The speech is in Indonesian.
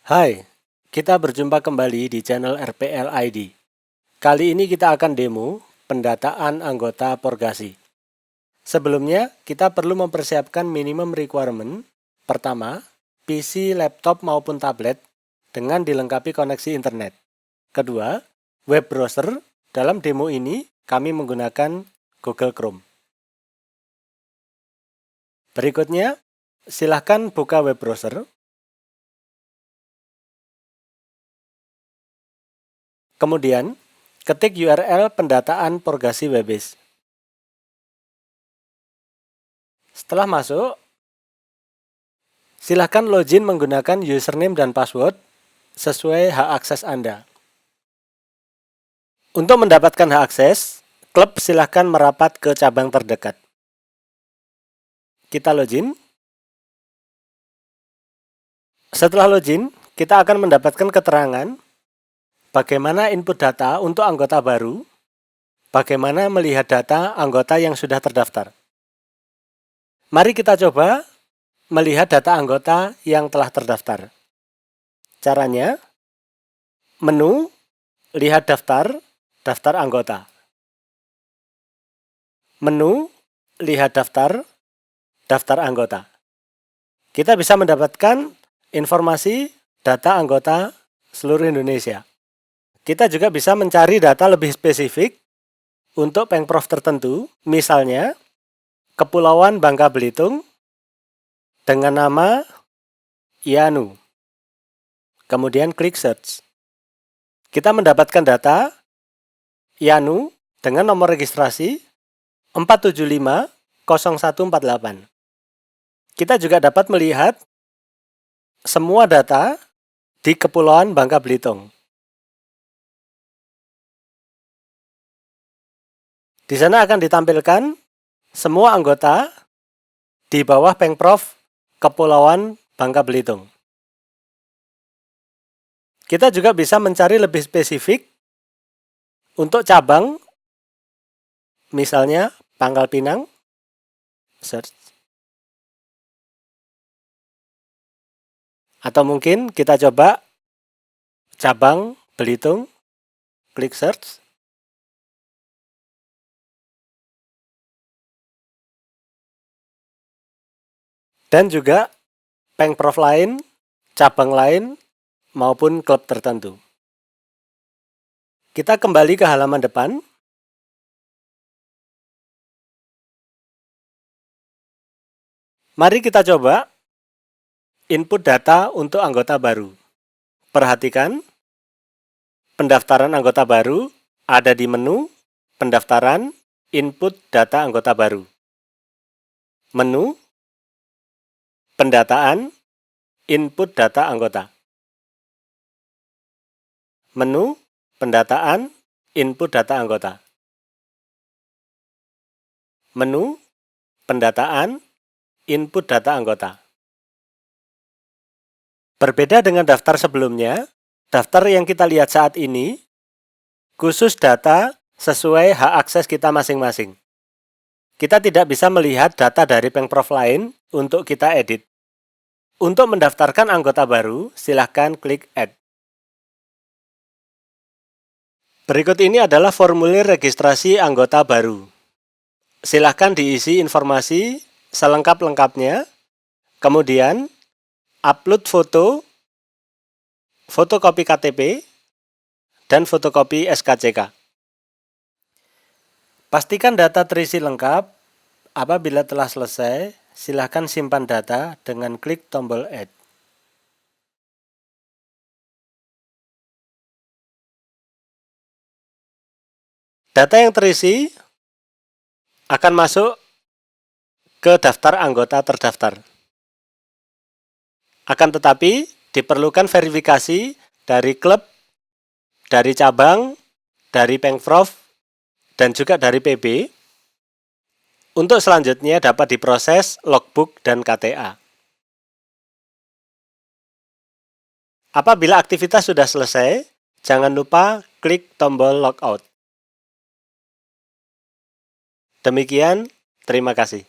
Hai, kita berjumpa kembali di channel RPL ID. Kali ini kita akan demo pendataan anggota Porgasi. Sebelumnya, kita perlu mempersiapkan minimum requirement. Pertama, PC, laptop maupun tablet dengan dilengkapi koneksi internet. Kedua, web browser. Dalam demo ini, kami menggunakan Google Chrome. Berikutnya, silahkan buka web browser. Kemudian, ketik URL pendataan Porgasi Webbase. Setelah masuk, silahkan login menggunakan username dan password sesuai hak akses Anda. Untuk mendapatkan hak akses, klub silahkan merapat ke cabang terdekat. Kita login. Setelah login, kita akan mendapatkan keterangan bagaimana input data untuk anggota baru, bagaimana melihat data anggota yang sudah terdaftar. Mari kita coba melihat data anggota yang telah terdaftar. Caranya, menu, lihat daftar, daftar anggota. Menu, lihat daftar, daftar anggota. Kita bisa mendapatkan informasi data anggota seluruh Indonesia. Kita juga bisa mencari data lebih spesifik untuk pengprov tertentu, misalnya Kepulauan Bangka Belitung dengan nama Yanu. Kemudian klik search. Kita mendapatkan data Yanu dengan nomor registrasi 4750148. Kita juga dapat melihat semua data di Kepulauan Bangka Belitung. Di sana akan ditampilkan semua anggota di bawah Pengprov Kepulauan Bangka Belitung. Kita juga bisa mencari lebih spesifik untuk cabang, misalnya Pangkal Pinang, search. Atau mungkin kita coba cabang Belitung, klik search. Dan juga pengprov lain, cabang lain, maupun klub tertentu. Kita kembali ke halaman depan. Mari kita coba input data untuk anggota baru. Perhatikan, pendaftaran anggota baru ada di menu pendaftaran input data anggota baru. Menu pendataan input data anggota. Menu pendataan input data anggota. Menu pendataan input data anggota. Berbeda dengan daftar sebelumnya, daftar yang kita lihat saat ini khusus data sesuai hak akses kita masing-masing. Kita tidak bisa melihat data dari pengprov lain untuk kita edit. Untuk mendaftarkan anggota baru, silahkan klik Add. Berikut ini adalah formulir registrasi anggota baru. Silahkan diisi informasi selengkap-lengkapnya, kemudian upload foto, fotokopi KTP, dan fotokopi SKCK. Pastikan data terisi lengkap. Apabila telah selesai, silahkan simpan data dengan klik tombol Add. Data yang terisi akan masuk ke daftar anggota terdaftar. Akan tetapi, diperlukan verifikasi dari klub, dari cabang, dari pengprov, dan juga dari PB. Untuk selanjutnya dapat diproses logbook dan KTA. Apabila aktivitas sudah selesai, jangan lupa klik tombol logout. Demikian, terima kasih.